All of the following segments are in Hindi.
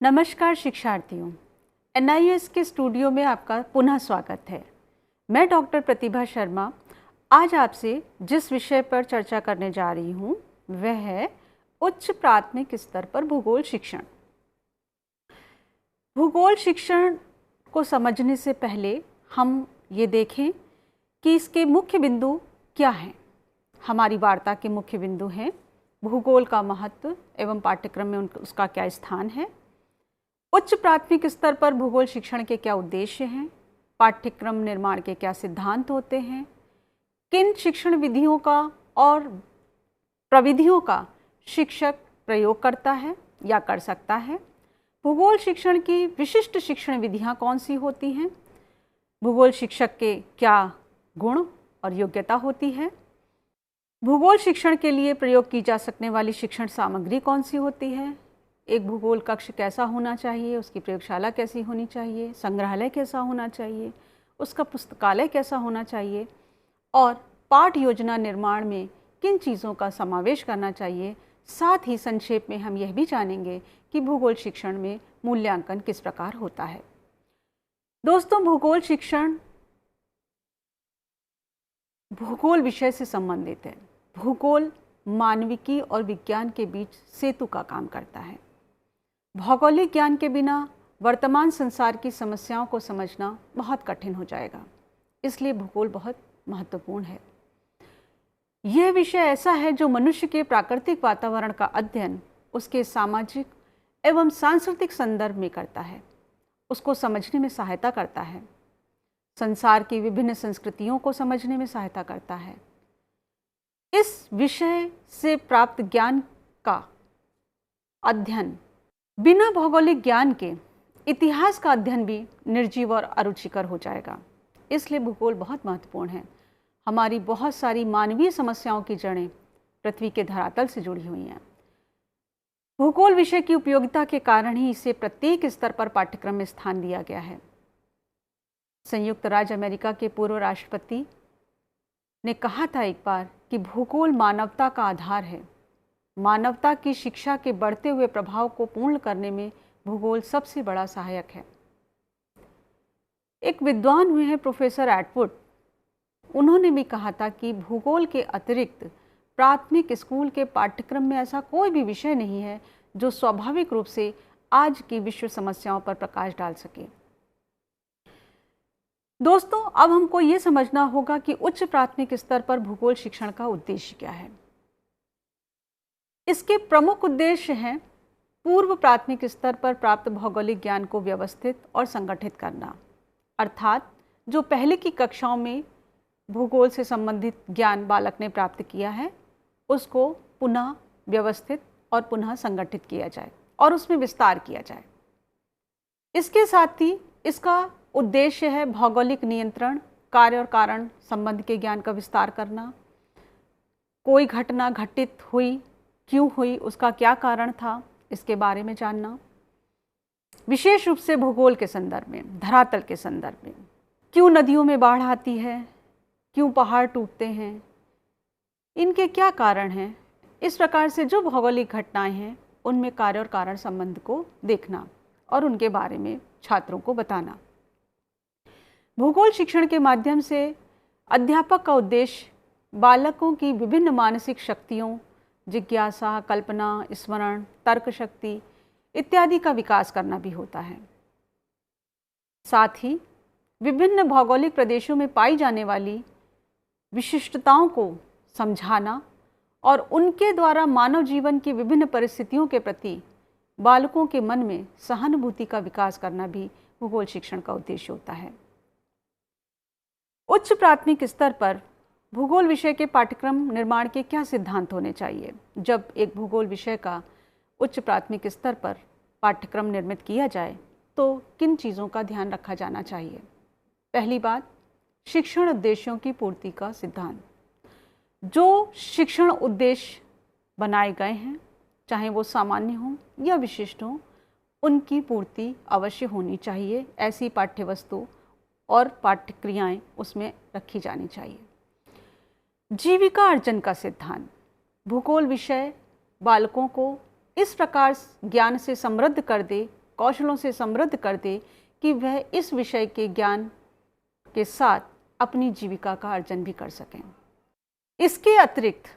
नमस्कार शिक्षार्थियों, NIS के स्टूडियो में आपका पुनः स्वागत है। मैं डॉक्टर प्रतिभा शर्मा आज आपसे जिस विषय पर चर्चा करने जा रही हूँ वह है उच्च प्राथमिक स्तर पर भूगोल शिक्षण। भूगोल शिक्षण को समझने से पहले हम ये देखें कि इसके मुख्य बिंदु क्या हैं। हमारी वार्ता के मुख्य बिंदु हैं भूगोल का महत्व एवं पाठ्यक्रम में उसका क्या स्थान है, उच्च प्राथमिक स्तर पर भूगोल शिक्षण के क्या उद्देश्य हैं, पाठ्यक्रम निर्माण के क्या सिद्धांत होते हैं, किन शिक्षण विधियों का और प्रविधियों का शिक्षक प्रयोग करता है या कर सकता है, भूगोल शिक्षण की विशिष्ट शिक्षण विधियां कौन सी होती हैं, भूगोल शिक्षक के क्या गुण और योग्यता होती है, भूगोल शिक्षण के लिए प्रयोग की जा सकने वाली शिक्षण सामग्री कौन सी होती है, एक भूगोल कक्ष कैसा होना चाहिए, उसकी प्रयोगशाला कैसी होनी चाहिए, संग्रहालय कैसा होना चाहिए, उसका पुस्तकालय कैसा होना चाहिए और पाठ योजना निर्माण में किन चीज़ों का समावेश करना चाहिए। साथ ही संक्षेप में हम यह भी जानेंगे कि भूगोल शिक्षण में मूल्यांकन किस प्रकार होता है। दोस्तों, भूगोल शिक्षण भूगोल विषय से संबंधित है। भूगोल मानविकी और विज्ञान के बीच सेतु का काम करता है। भौगोलिक ज्ञान के बिना वर्तमान संसार की समस्याओं को समझना बहुत कठिन हो जाएगा, इसलिए भूगोल बहुत महत्वपूर्ण है। यह विषय ऐसा है जो मनुष्य के प्राकृतिक वातावरण का अध्ययन उसके सामाजिक एवं सांस्कृतिक संदर्भ में करता है, उसको समझने में सहायता करता है, संसार की विभिन्न संस्कृतियों को समझने में सहायता करता है। इस विषय से प्राप्त ज्ञान का अध्ययन बिना भौगोलिक ज्ञान के इतिहास का अध्ययन भी निर्जीव और अरुचिकर हो जाएगा, इसलिए भूगोल बहुत महत्वपूर्ण है। हमारी बहुत सारी मानवीय समस्याओं की जड़ें पृथ्वी के धरातल से जुड़ी हुई हैं। भूगोल विषय की उपयोगिता के कारण ही इसे प्रत्येक स्तर पर पाठ्यक्रम में स्थान दिया गया है। संयुक्त राज्य अमेरिका के पूर्व राष्ट्रपति ने कहा था एक बार कि भूगोल मानवता का आधार है। मानवता की शिक्षा के बढ़ते हुए प्रभाव को पूर्ण करने में भूगोल सबसे बड़ा सहायक है। एक विद्वान हुए हैं प्रोफेसर एटवुड, उन्होंने भी कहा था कि भूगोल के अतिरिक्त प्राथमिक स्कूल के पाठ्यक्रम में ऐसा कोई भी विषय नहीं है जो स्वाभाविक रूप से आज की विश्व समस्याओं पर प्रकाश डाल सके। दोस्तों, अब हमको ये समझना होगा कि उच्च प्राथमिक स्तर पर भूगोल शिक्षण का उद्देश्य क्या है। इसके प्रमुख उद्देश्य हैं पूर्व प्राथमिक स्तर पर प्राप्त भौगोलिक ज्ञान को व्यवस्थित और संगठित करना, अर्थात जो पहले की कक्षाओं में भूगोल से संबंधित ज्ञान बालक ने प्राप्त किया है उसको पुनः व्यवस्थित और पुनः संगठित किया जाए और उसमें विस्तार किया जाए। इसके साथ ही इसका उद्देश्य है भौगोलिक नियंत्रण, कार्य और कारण संबंध के ज्ञान का विस्तार करना, कोई घटना घटित हुई, क्यों हुई, उसका क्या कारण था, इसके बारे में जानना, विशेष रूप से भूगोल के संदर्भ में, धरातल के संदर्भ में, क्यों नदियों में बाढ़ आती है, क्यों पहाड़ टूटते हैं, इनके क्या कारण हैं। इस प्रकार से जो भौगोलिक घटनाएं हैं उनमें कार्य और कारण संबंध को देखना और उनके बारे में छात्रों को बताना। भूगोल शिक्षण के माध्यम से अध्यापक का उद्देश्य बालकों की विभिन्न मानसिक शक्तियों, जिज्ञासा, कल्पना, स्मरण, तर्क शक्ति इत्यादि का विकास करना भी होता है। साथ ही विभिन्न भौगोलिक प्रदेशों में पाई जाने वाली विशिष्टताओं को समझाना और उनके द्वारा मानव जीवन की विभिन्न परिस्थितियों के प्रति बालकों के मन में सहानुभूति का विकास करना भी भूगोल शिक्षण का उद्देश्य होता है। उच्च प्राथमिक स्तर पर भूगोल विषय के पाठ्यक्रम निर्माण के क्या सिद्धांत होने चाहिए। जब एक भूगोल विषय का उच्च प्राथमिक स्तर पर पाठ्यक्रम निर्मित किया जाए तो किन चीज़ों का ध्यान रखा जाना चाहिए। पहली बात, शिक्षण उद्देश्यों की पूर्ति का सिद्धांत। जो शिक्षण उद्देश्य बनाए गए हैं, चाहे वो सामान्य हों या विशिष्ट हों, उनकी पूर्ति अवश्य होनी चाहिए। ऐसी पाठ्यवस्तु और पाठ्यक्रियाएँ उसमें रखी जानी चाहिए। जीविका अर्जन का सिद्धांत। भूगोल विषय बालकों को इस प्रकार ज्ञान से समृद्ध कर दे, कौशलों से समृद्ध कर दे कि वह इस विषय के ज्ञान के साथ अपनी जीविका का अर्जन भी कर सकें। इसके अतिरिक्त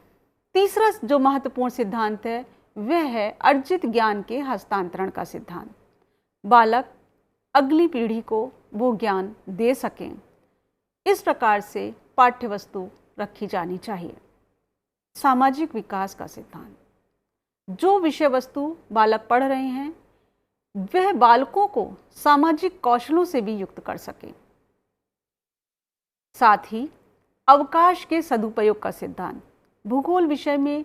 तीसरा जो महत्वपूर्ण सिद्धांत है वह है अर्जित ज्ञान के हस्तांतरण का सिद्धांत। बालक अगली पीढ़ी को वो ज्ञान दे सकें, इस प्रकार से पाठ्य वस्तु रखी जानी चाहिए। सामाजिक विकास का सिद्धांत, जो विषय वस्तु बालक पढ़ रहे हैं वह बालकों को सामाजिक कौशलों से भी युक्त कर सके। साथ ही अवकाश के सदुपयोग का सिद्धांत, भूगोल विषय में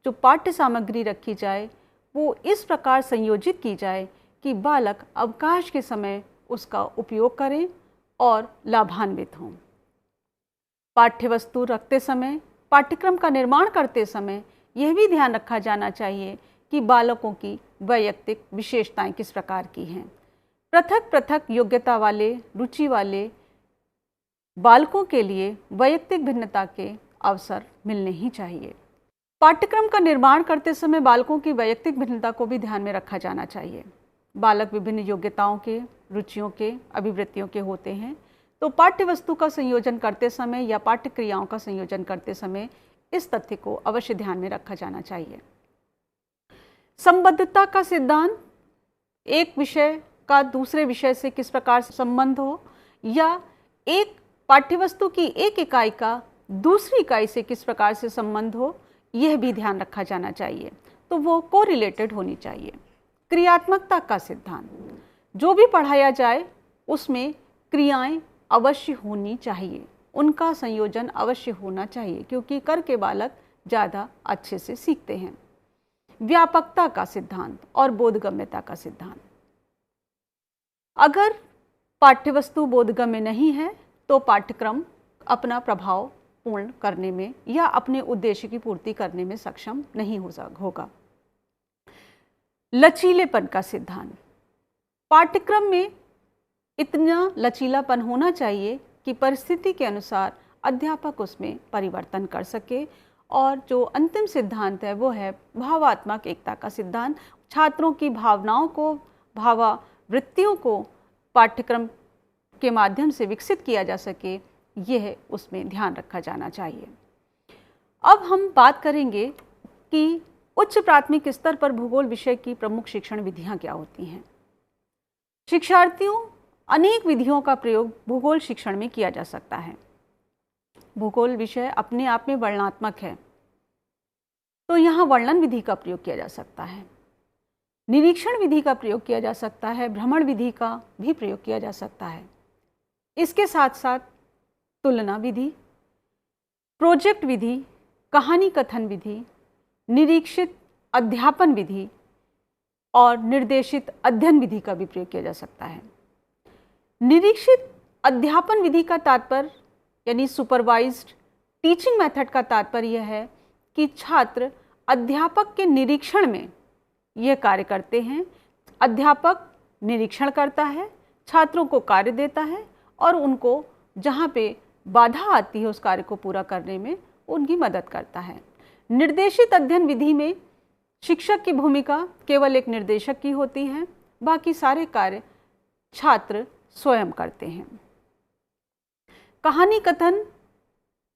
जो पाठ्य सामग्री रखी जाए वो इस प्रकार संयोजित की जाए कि बालक अवकाश के समय उसका उपयोग करें और लाभान्वित हों। पाठ्य वस्तु रखते समय, पाठ्यक्रम का निर्माण करते समय यह भी ध्यान रखा जाना चाहिए कि बालकों की वैयक्तिक विशेषताएं किस प्रकार की हैं। पृथक पृथक योग्यता वाले, रुचि वाले बालकों के लिए वैयक्तिक भिन्नता के अवसर मिलने ही चाहिए। पाठ्यक्रम का निर्माण करते समय बालकों की वैयक्तिक भिन्नता को भी ध्यान में रखा जाना चाहिए। बालक विभिन्न योग्यताओं के, रुचियों के, अभिवृत्तियों के होते हैं, तो पाठ्य वस्तु का संयोजन करते समय या पाठ्य क्रियाओं का संयोजन करते समय इस तथ्य को अवश्य ध्यान में रखा जाना चाहिए। संबद्धता का सिद्धांत, एक विषय का दूसरे विषय से किस प्रकार से संबंध हो या एक पाठ्यवस्तु की एक इकाई का दूसरी इकाई से किस प्रकार से संबंध हो, यह भी ध्यान रखा जाना चाहिए, तो वो कोरिलेटेड होनी चाहिए। क्रियात्मकता का सिद्धांत, जो भी पढ़ाया जाए उसमें क्रियाएं अवश्य होनी चाहिए, उनका संयोजन अवश्य होना चाहिए, क्योंकि करके बालक ज़्यादा अच्छे से सीखते हैं। व्यापकता का सिद्धांत और बोधगम्यता का सिद्धांत, अगर पाठ्यवस्तु बोधगम्य नहीं है तो पाठ्यक्रम अपना प्रभाव पूर्ण करने में या अपने उद्देश्य की पूर्ति करने में सक्षम नहीं होगा। लचीलेपन का सिद्धांत, पाठ्यक्रम में इतना लचीलापन होना चाहिए कि परिस्थिति के अनुसार अध्यापक उसमें परिवर्तन कर सके। और जो अंतिम सिद्धांत है वो है भावात्मक एकता का सिद्धांत, छात्रों की भावनाओं को, भावावृत्तियों को पाठ्यक्रम के माध्यम से विकसित किया जा सके, यह उसमें ध्यान रखा जाना चाहिए। अब हम बात करेंगे कि उच्च प्राथमिक स्तर पर भूगोल विषय की प्रमुख शिक्षण विधियां क्या होती हैं। शिक्षार्थियों, अनेक विधियों का प्रयोग भूगोल शिक्षण में किया जा सकता है। भूगोल विषय अपने आप में वर्णनात्मक है, तो यहाँ वर्णन विधि का प्रयोग किया जा सकता है, निरीक्षण विधि का प्रयोग किया जा सकता है, भ्रमण विधि का भी प्रयोग किया जा सकता है। इसके साथ साथ तुलना विधि, प्रोजेक्ट विधि, कहानी कथन विधि, निरीक्षित अध्यापन विधि और निर्देशित अध्ययन विधि का भी प्रयोग किया जा सकता है। निरीक्षित अध्यापन विधि का तात्पर्य यानी सुपरवाइज्ड टीचिंग मेथड का तात्पर्य यह है कि छात्र अध्यापक के निरीक्षण में यह कार्य करते हैं। अध्यापक निरीक्षण करता है, छात्रों को कार्य देता है और उनको जहाँ पे बाधा आती है उस कार्य को पूरा करने में उनकी मदद करता है। निर्देशित अध्ययन विधि में शिक्षक की भूमिका केवल एक निर्देशक की होती है, बाकी सारे कार्य छात्र स्वयं करते हैं। कहानी कथन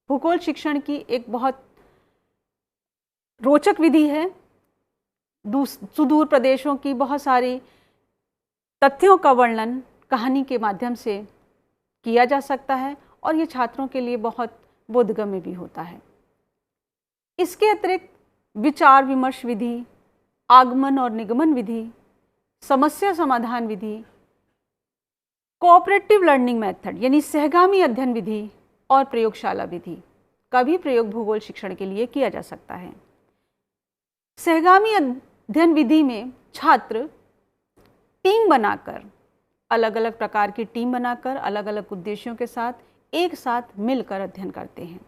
भूगोल शिक्षण की एक बहुत रोचक विधि है। सुदूर प्रदेशों की बहुत सारी तथ्यों का वर्णन कहानी के माध्यम से किया जा सकता है और ये छात्रों के लिए बहुत बोधगम्य भी होता है। इसके अतिरिक्त विचार विमर्श विधि, आगमन और निगमन विधि, समस्या समाधान विधि, कोऑपरेटिव लर्निंग मेथड यानी सहगामी अध्ययन विधि और प्रयोगशाला विधि का भी प्रयोग भूगोल शिक्षण के लिए किया जा सकता है। सहगामी अध्ययन विधि में छात्र टीम बनाकर, अलग अलग प्रकार की टीम बनाकर अलग अलग उद्देश्यों के साथ एक साथ मिलकर अध्ययन करते हैं।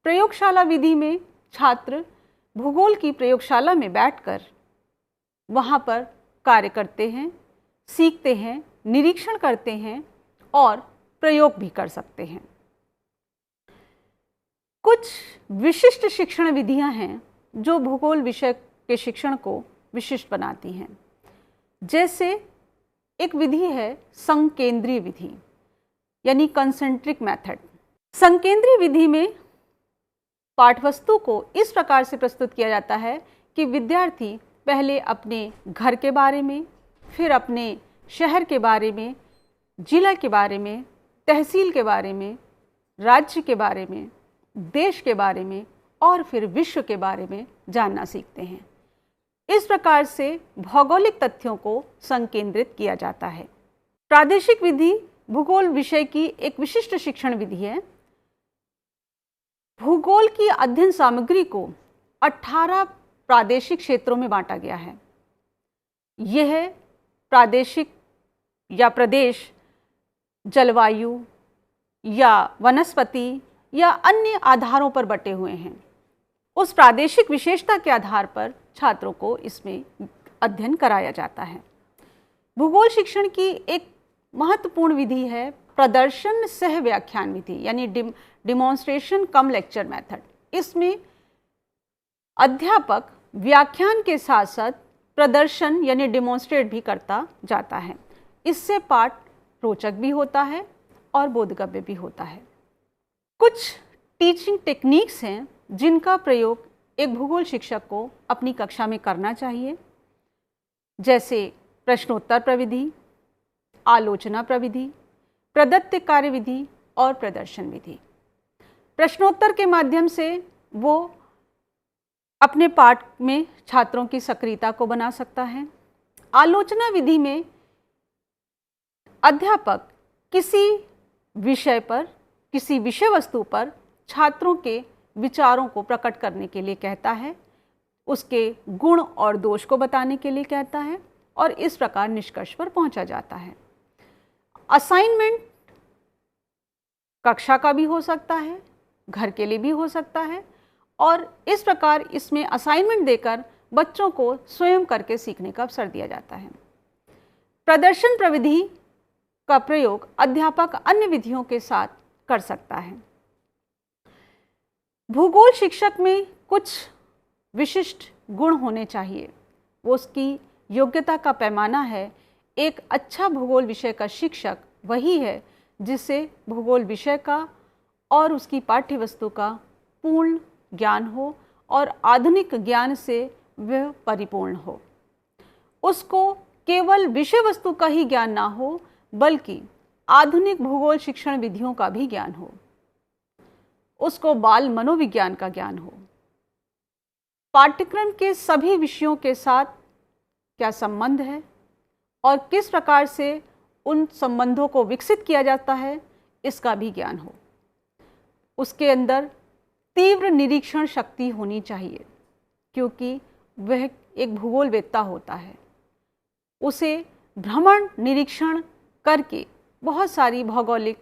प्रयोगशाला विधि में छात्र भूगोल की प्रयोगशाला में बैठकर वहाँ पर कार्य करते हैं, सीखते हैं, निरीक्षण करते हैं और प्रयोग भी कर सकते हैं। कुछ विशिष्ट शिक्षण विधियां हैं जो भूगोल विषय के शिक्षण को विशिष्ट बनाती हैं, जैसे एक विधि है संकेंद्रीय विधि यानी कंसेंट्रिक मेथड। संकेंद्रीय विधि में पाठ्यवस्तु को इस प्रकार से प्रस्तुत किया जाता है कि विद्यार्थी पहले अपने घर के बारे में, फिर अपने शहर के बारे में, जिला के बारे में, तहसील के बारे में, राज्य के बारे में, देश के बारे में और फिर विश्व के बारे में जानना सीखते हैं। इस प्रकार से भौगोलिक तथ्यों को संकेंद्रित किया जाता है। प्रादेशिक विधि भूगोल विषय की एक विशिष्ट शिक्षण विधि है। भूगोल की अध्ययन सामग्री को 18 प्रादेशिक क्षेत्रों में बांटा गया है। यह प्रादेशिक या प्रदेश जलवायु या वनस्पति या अन्य आधारों पर बटे हुए हैं। उस प्रादेशिक विशेषता के आधार पर छात्रों को इसमें अध्ययन कराया जाता है। भूगोल शिक्षण की एक महत्वपूर्ण विधि है प्रदर्शन सह व्याख्यान विधि यानी डिमॉन्स्ट्रेशन कम लेक्चर मेथड। इसमें अध्यापक व्याख्यान के साथ साथ प्रदर्शन यानी डिमॉन्स्ट्रेट भी करता जाता है। इससे पाठ रोचक भी होता है और बोधगम्य भी होता है। कुछ टीचिंग टेक्निक्स हैं जिनका प्रयोग एक भूगोल शिक्षक को अपनी कक्षा में करना चाहिए, जैसे प्रश्नोत्तर प्रविधि, आलोचना प्रविधि, प्रदत्त कार्यविधि और प्रदर्शन विधि। प्रश्नोत्तर के माध्यम से वो अपने पाठ में छात्रों की सक्रियता को बना सकता है। आलोचना विधि में अध्यापक किसी विषय पर, किसी विषय वस्तु पर छात्रों के विचारों को प्रकट करने के लिए कहता है, उसके गुण और दोष को बताने के लिए कहता है और इस प्रकार निष्कर्ष पर पहुंचा जाता है। असाइनमेंट कक्षा का भी हो सकता है, घर के लिए भी हो सकता है और इस प्रकार इसमें असाइनमेंट देकर बच्चों को स्वयं करके सीखने का अवसर दिया जाता है। प्रदर्शन प्रविधि का प्रयोग अध्यापक अन्य विधियों के साथ कर सकता है। भूगोल शिक्षक में कुछ विशिष्ट गुण होने चाहिए। वो उसकी योग्यता का पैमाना है। एक अच्छा भूगोल विषय का शिक्षक वही है जिसे भूगोल विषय का और उसकी पाठ्य वस्तु का पूर्ण ज्ञान हो और आधुनिक ज्ञान से वह परिपूर्ण हो। उसको केवल विषय वस्तु का ही ज्ञान ना हो बल्कि आधुनिक भूगोल शिक्षण विधियों का भी ज्ञान हो। उसको बाल मनोविज्ञान का ज्ञान हो। पाठ्यक्रम के सभी विषयों के साथ क्या संबंध है और किस प्रकार से उन संबंधों को विकसित किया जाता है, इसका भी ज्ञान हो। उसके अंदर तीव्र निरीक्षण शक्ति होनी चाहिए क्योंकि वह एक भूगोलवेत्ता होता है। उसे भ्रमण निरीक्षण करके बहुत सारी भौगोलिक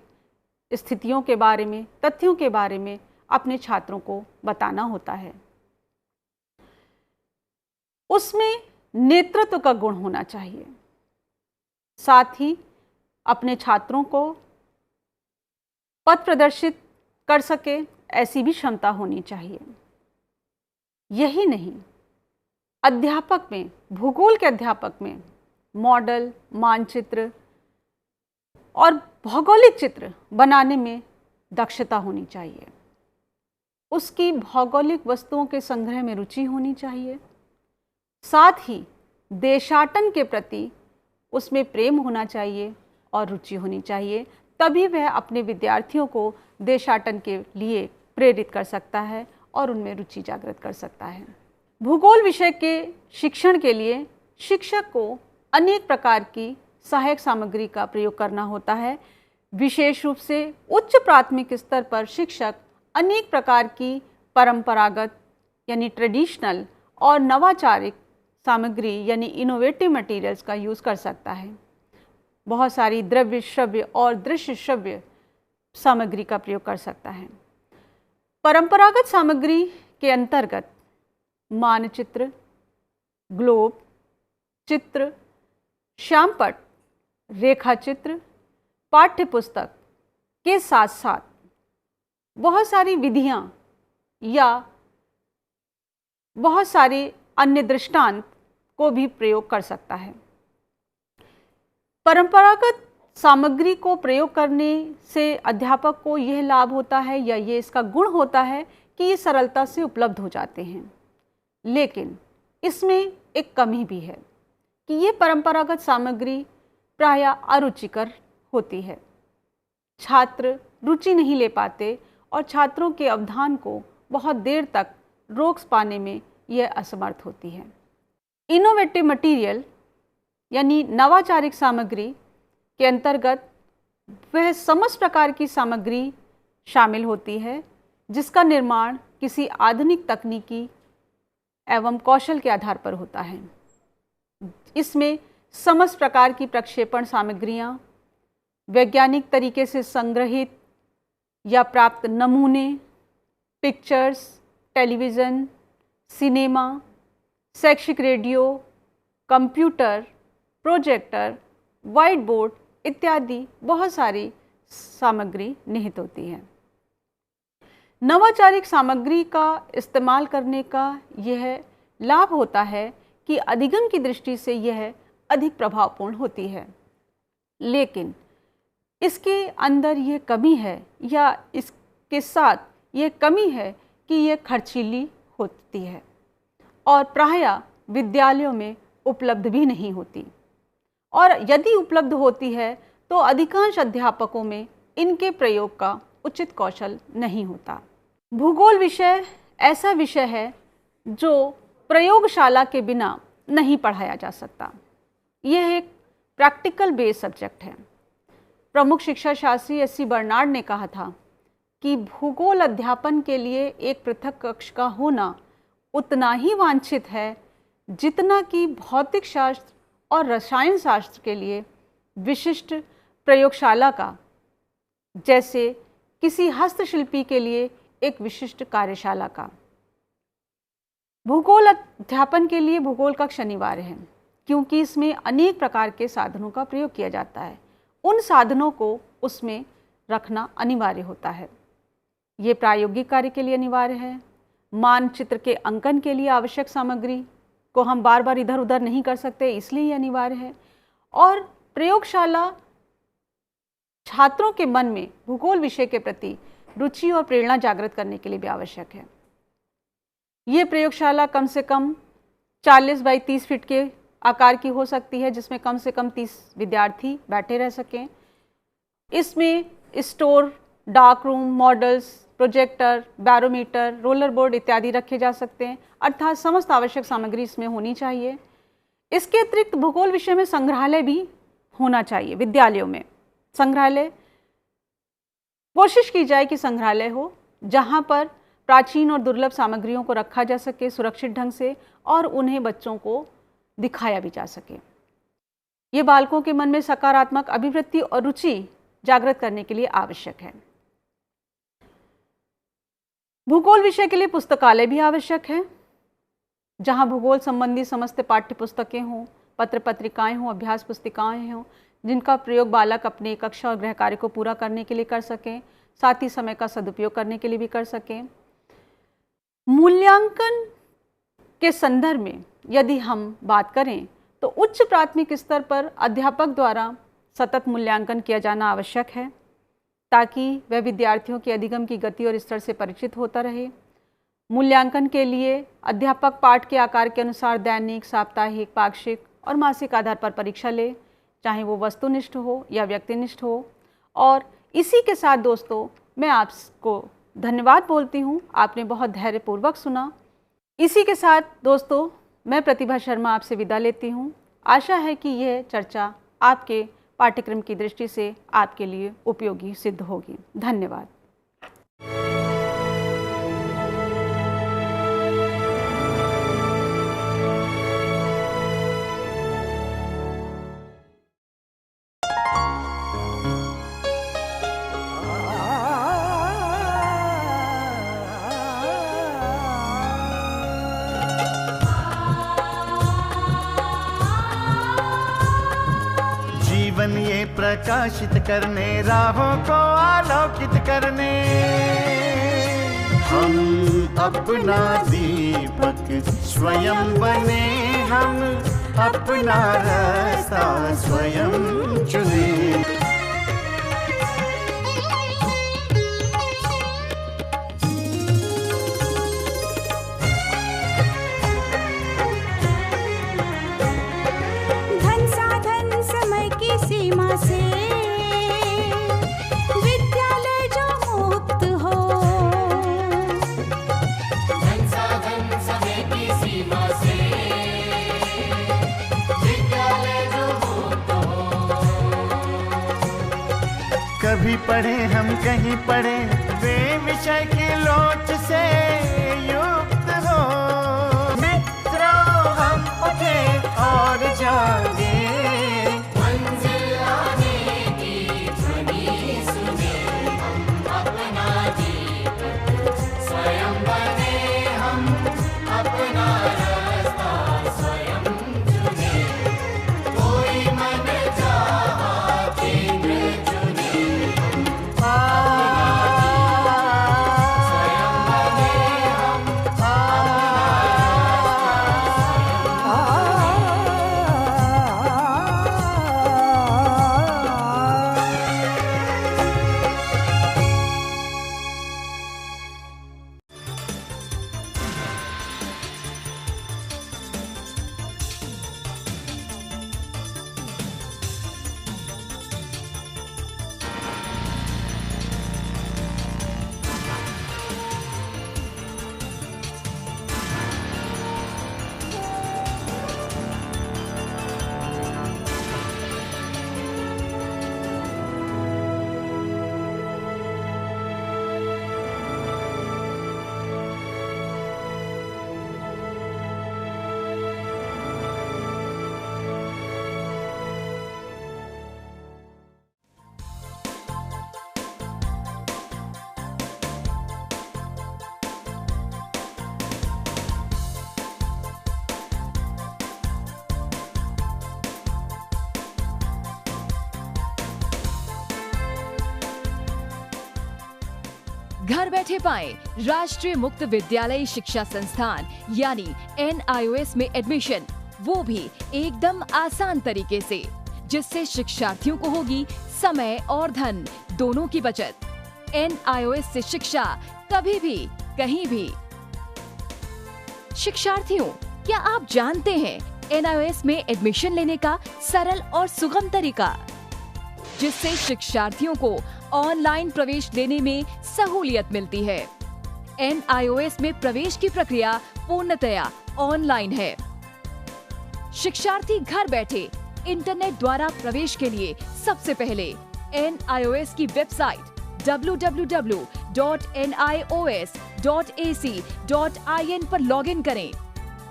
स्थितियों के बारे में, तथ्यों के बारे में अपने छात्रों को बताना होता है। उसमें नेतृत्व का गुण होना चाहिए। साथ ही अपने छात्रों को पथ प्रदर्शित कर सके ऐसी भी क्षमता होनी चाहिए। यही नहीं, अध्यापक में, भूगोल के अध्यापक में मॉडल, मानचित्र और भौगोलिक चित्र बनाने में दक्षता होनी चाहिए। उसकी भौगोलिक वस्तुओं के संग्रह में रुचि होनी चाहिए। साथ ही देशाटन के प्रति उसमें प्रेम होना चाहिए और रुचि होनी चाहिए। तभी वह अपने विद्यार्थियों को देशाटन के लिए प्रेरित कर सकता है और उनमें रुचि जागृत कर सकता है। भूगोल विषय के शिक्षण के लिए शिक्षक को अनेक प्रकार की सहायक सामग्री का प्रयोग करना होता है। विशेष रूप से उच्च प्राथमिक स्तर पर शिक्षक अनेक प्रकार की परंपरागत यानी ट्रेडिशनल और नवाचारिक सामग्री यानी इनोवेटिव मटेरियल्स का यूज़ कर सकता है। बहुत सारी द्रव्य श्रव्य और दृश्य श्रव्य सामग्री का प्रयोग कर सकता है। परंपरागत सामग्री के अंतर्गत मानचित्र, ग्लोब, चित्र, श्यामपट्ट, रेखाचित्र, पाठ्य पुस्तक के साथ साथ बहुत सारी विधियां या बहुत सारे अन्य दृष्टांत को भी प्रयोग कर सकता है। परंपरागत सामग्री को प्रयोग करने से अध्यापक को यह लाभ होता है या ये इसका गुण होता है कि ये सरलता से उपलब्ध हो जाते हैं, लेकिन इसमें एक कमी भी है कि ये परंपरागत सामग्री प्रायः अरुचिकर होती है। छात्र रुचि नहीं ले पाते और छात्रों के अवधान को बहुत देर तक रोक पाने में यह असमर्थ होती है। इनोवेटिव मटेरियल यानी नवाचारिक सामग्री के अंतर्गत वह समस्त प्रकार की सामग्री शामिल होती है जिसका निर्माण किसी आधुनिक तकनीकी एवं कौशल के आधार पर होता है। इसमें समस्त प्रकार की प्रक्षेपण सामग्रियाँ, वैज्ञानिक तरीके से संग्रहित या प्राप्त नमूने, पिक्चर्स, टेलीविज़न, सिनेमा, शैक्षिक radio, computer, projector, white board इत्यादि बहुत सारी सामग्री निहित होती है। नवाचारिक सामग्री का इस्तेमाल करने का यह लाभ होता है कि अधिगम की दृष्टि से यह अधिक प्रभावपूर्ण होती है, लेकिन इसके अंदर यह कमी है या इसके साथ यह कमी है कि यह खर्चीली होती है और प्रायः विद्यालयों में उपलब्ध भी नहीं होती, और यदि उपलब्ध होती है तो अधिकांश अध्यापकों में इनके प्रयोग का उचित कौशल नहीं होता। भूगोल विषय ऐसा विषय है जो प्रयोगशाला के बिना नहीं पढ़ाया जा सकता। यह एक प्रैक्टिकल बेस्ड सब्जेक्ट है। प्रमुख शिक्षा शास्त्री एस.सी. बर्नार्ड ने कहा था कि भूगोल अध्यापन के लिए एक पृथक कक्ष का होना उतना ही वांछित है जितना कि भौतिक शास्त्र और रसायन शास्त्र के लिए विशिष्ट प्रयोगशाला का, जैसे किसी हस्तशिल्पी के लिए एक विशिष्ट कार्यशाला का। भूगोल अध्यापन के लिए भूगोल कक्ष अनिवार्य है क्योंकि इसमें अनेक प्रकार के साधनों का प्रयोग किया जाता है। उन साधनों को उसमें रखना अनिवार्य होता है। ये प्रायोगिक कार्य के लिए अनिवार्य है। मानचित्र के अंकन के लिए आवश्यक सामग्री को हम बार बार इधर उधर नहीं कर सकते, इसलिए ये अनिवार्य है। और प्रयोगशाला छात्रों के मन में भूगोल विषय के प्रति रुचि और प्रेरणा जागृत करने के लिए भी आवश्यक है। ये प्रयोगशाला कम से कम 40 बाई 30 फीट के आकार की हो सकती है, जिसमें कम से कम 30 विद्यार्थी बैठे रह सकें। इसमें store, dark room, models, projector, barometer, roller board इत्यादि रखे जा सकते हैं, अर्थात समस्त आवश्यक सामग्री इसमें होनी चाहिए। इसके अतिरिक्त भूगोल विषय में संग्रहालय भी होना चाहिए। विद्यालयों में संग्रहालय, कोशिश की जाए कि संग्रहालय हो जहाँ पर प्राचीन और दुर्लभ सामग्रियों को रखा जा सके सुरक्षित ढंग से और उन्हें बच्चों को दिखाया भी जा सके। ये बालकों के मन में सकारात्मक अभिवृत्ति और रुचि जागृत करने के लिए आवश्यक है। भूगोल विषय के लिए पुस्तकालय भी आवश्यक है, जहां भूगोल संबंधी समस्त पाठ्य पुस्तकें हों, पत्र पत्रिकाएं हों, अभ्यास पुस्तिकाएं हों, जिनका प्रयोग बालक अपने कक्षा और गृह कार्य को पूरा करने के लिए कर सकें, साथ ही समय का सदुपयोग करने के लिए भी कर सकें। मूल्यांकन के संदर्भ में यदि हम बात करें तो उच्च प्राथमिक स्तर पर अध्यापक द्वारा सतत मूल्यांकन किया जाना आवश्यक है ताकि वह विद्यार्थियों के अधिगम की गति और स्तर से परिचित होता रहे। मूल्यांकन के लिए अध्यापक पाठ के आकार के अनुसार दैनिक, साप्ताहिक, पाक्षिक और मासिक आधार पर परीक्षा ले, चाहे वो वस्तुनिष्ठ हो या व्यक्तिनिष्ठ हो। और इसी के साथ दोस्तों मैं आपको धन्यवाद बोलती हूँ, आपने बहुत धैर्यपूर्वक सुना। इसी के साथ दोस्तों मैं प्रतिभा शर्मा आपसे विदा लेती हूँ। आशा है कि यह चर्चा आपके पाठ्यक्रम की दृष्टि से आपके लिए उपयोगी सिद्ध होगी। धन्यवाद। जीवन ये प्रकाशित करने, राहों को आलोकित करने, हम अपना दीपक स्वयं बने, हम अपना रास्ता स्वयं सीमा से, विद्यालय जो मुक्त हो। धन साधन समय की सीमा से, विद्यालय जो मुक्त हो। कभी पढ़े हम कहीं पढ़े, वे विषय की लोच से युक्त हो। मित्रों हम उठे और जागे, मंजिल आने की ध्वनि सुने, हम अपना जीवन स्वयं बने, हम अपना रास्ता स्वयं चुने। कोई मन चाहा केंद्र चुने, स्वयं बने, हम घर बैठे पाएं राष्ट्रीय मुक्त विद्यालय शिक्षा संस्थान यानी NIOS में एडमिशन, वो भी एकदम आसान तरीके से, जिससे शिक्षार्थियों को होगी समय और धन दोनों की बचत। NIOS से शिक्षा कभी भी कहीं भी। शिक्षार्थियों, क्या आप जानते हैं NIOS में एडमिशन लेने का सरल और सुगम तरीका, जिससे शिक्षार्थियों को ऑनलाइन प्रवेश लेने में सहूलियत मिलती है। NIOS में प्रवेश की प्रक्रिया पूर्णतया ऑनलाइन है। शिक्षार्थी घर बैठे इंटरनेट द्वारा प्रवेश के लिए सबसे पहले NIOS की वेबसाइट www.nios.ac.in पर लॉगिन करें।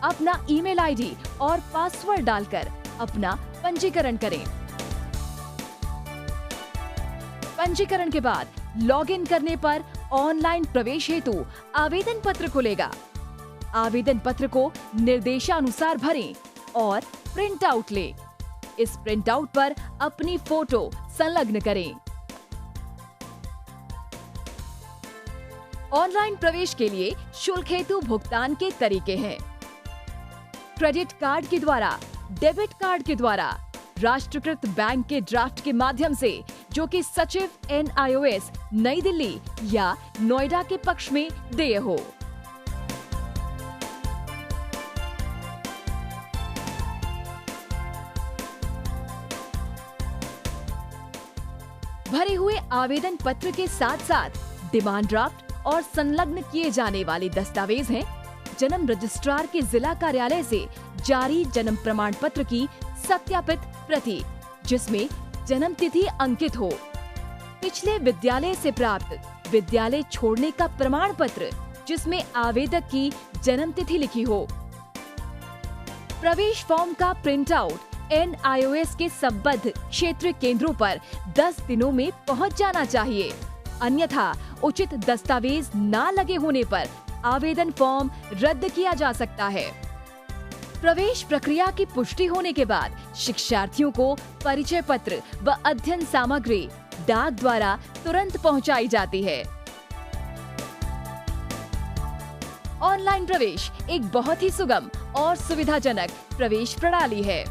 अपना ईमेल आईडी और पासवर्ड डालकर अपना पंजीकरण करें। पंजीकरण के बाद लॉगिन करने पर ऑनलाइन प्रवेश हेतु आवेदन पत्र खुलेगा। आवेदन पत्र को निर्देशानुसार भरें और प्रिंट आउट लें। इस प्रिंट आउट पर अपनी फोटो संलग्न करें। ऑनलाइन प्रवेश के लिए शुल्क हेतु भुगतान के तरीके हैं: क्रेडिट कार्ड के द्वारा, डेबिट कार्ड के द्वारा, राष्ट्रीयकृत बैंक के ड्राफ्ट के माध्यम से, जो कि सचिव NIOS नई दिल्ली या नोएडा के पक्ष में देय हो। भरे हुए आवेदन पत्र के साथ साथ डिमांड ड्राफ्ट और संलग्न किए जाने वाले दस्तावेज हैं: जन्म रजिस्ट्रार के जिला कार्यालय से जारी जन्म प्रमाण पत्र की सत्यापित प्रति, जिसमें जन्म तिथि अंकित हो, पिछले विद्यालय से प्राप्त विद्यालय छोड़ने का प्रमाण पत्र, जिसमें आवेदक की जन्म तिथि लिखी हो। प्रवेश फॉर्म का प्रिंट आउट NIOS के संबद्ध क्षेत्रीय केंद्रों पर 10 दिनों में पहुंच जाना चाहिए, अन्यथा उचित दस्तावेज न लगे होने पर आवेदन फॉर्म रद्द किया जा सकता है। प्रवेश प्रक्रिया की पुष्टि होने के बाद शिक्षार्थियों को परिचय पत्र व अध्ययन सामग्री डाक द्वारा तुरंत पहुंचाई जाती है। ऑनलाइन प्रवेश एक बहुत ही सुगम और सुविधाजनक प्रवेश प्रणाली है।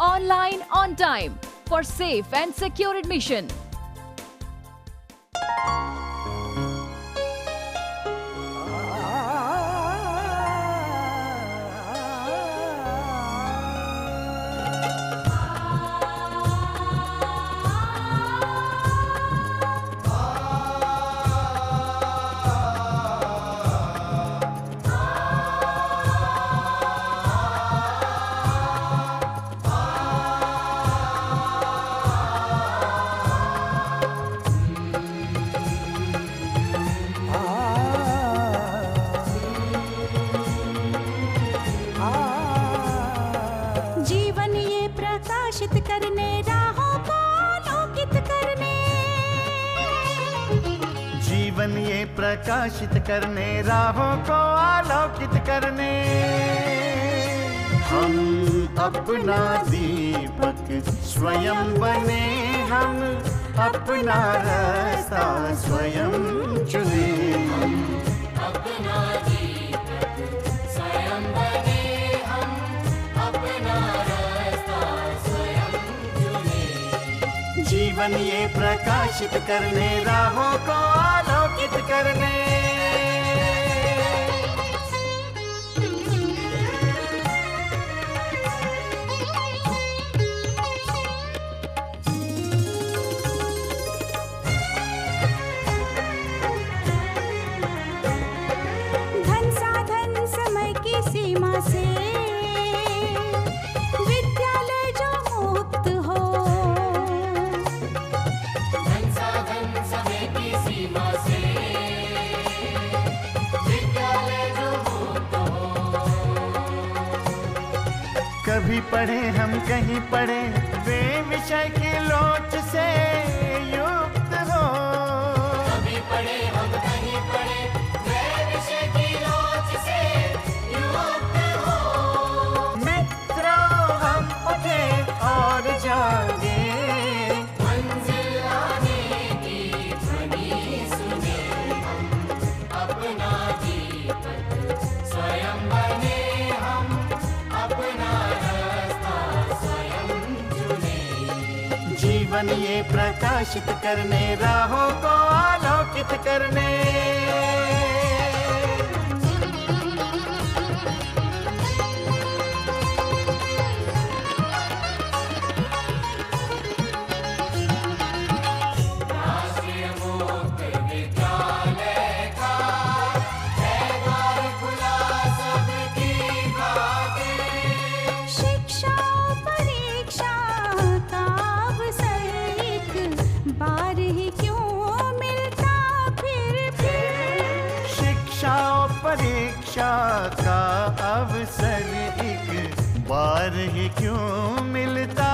Online on time for safe and secure admission. प्रकाशित करने, राहों को आलोकित करने। जीवन ये प्रकाशित करने, राहों को आलोकित करने। हम अपना दीपक स्वयं बने, हम अपना रास्ता स्वयं चुने। अपना दीपक स्वयं बने, हम अपना रास्ता स्वयं चुने। जीवन ये प्रकाशित करने, राहों को आलोकित करने। धन साधन समय की सीमा से विद्यालय जो मुक्त हो। धन साधन समय की सीमा से विद्यालय जो मुक्त हो। कभी पढ़े हम कहीं पढ़े, वे विषय की लोच से युक्त हो। कभी पढ़े हम कहीं पढ़े, वे विषय की लोच से युक्त हो। मित्रों हम उठे और जागे, मंजिल आने की ध्वनि सुने। हम अपना दीपक स्वयं बने, हम अपना रास्ता स्वयं चुने। जीवन ये प्रकाशित करने, राहों को आलोकित करने। राष्ट्रीय मुक्त विद्यालय का है द्वार खुला सबकी खातिर। शिक्षा परीक्षा का अवसर एक बार ही क्यों मिलता फिर। शिक्षा और परीक्षा का अवसर एक बार ही क्यों मिलता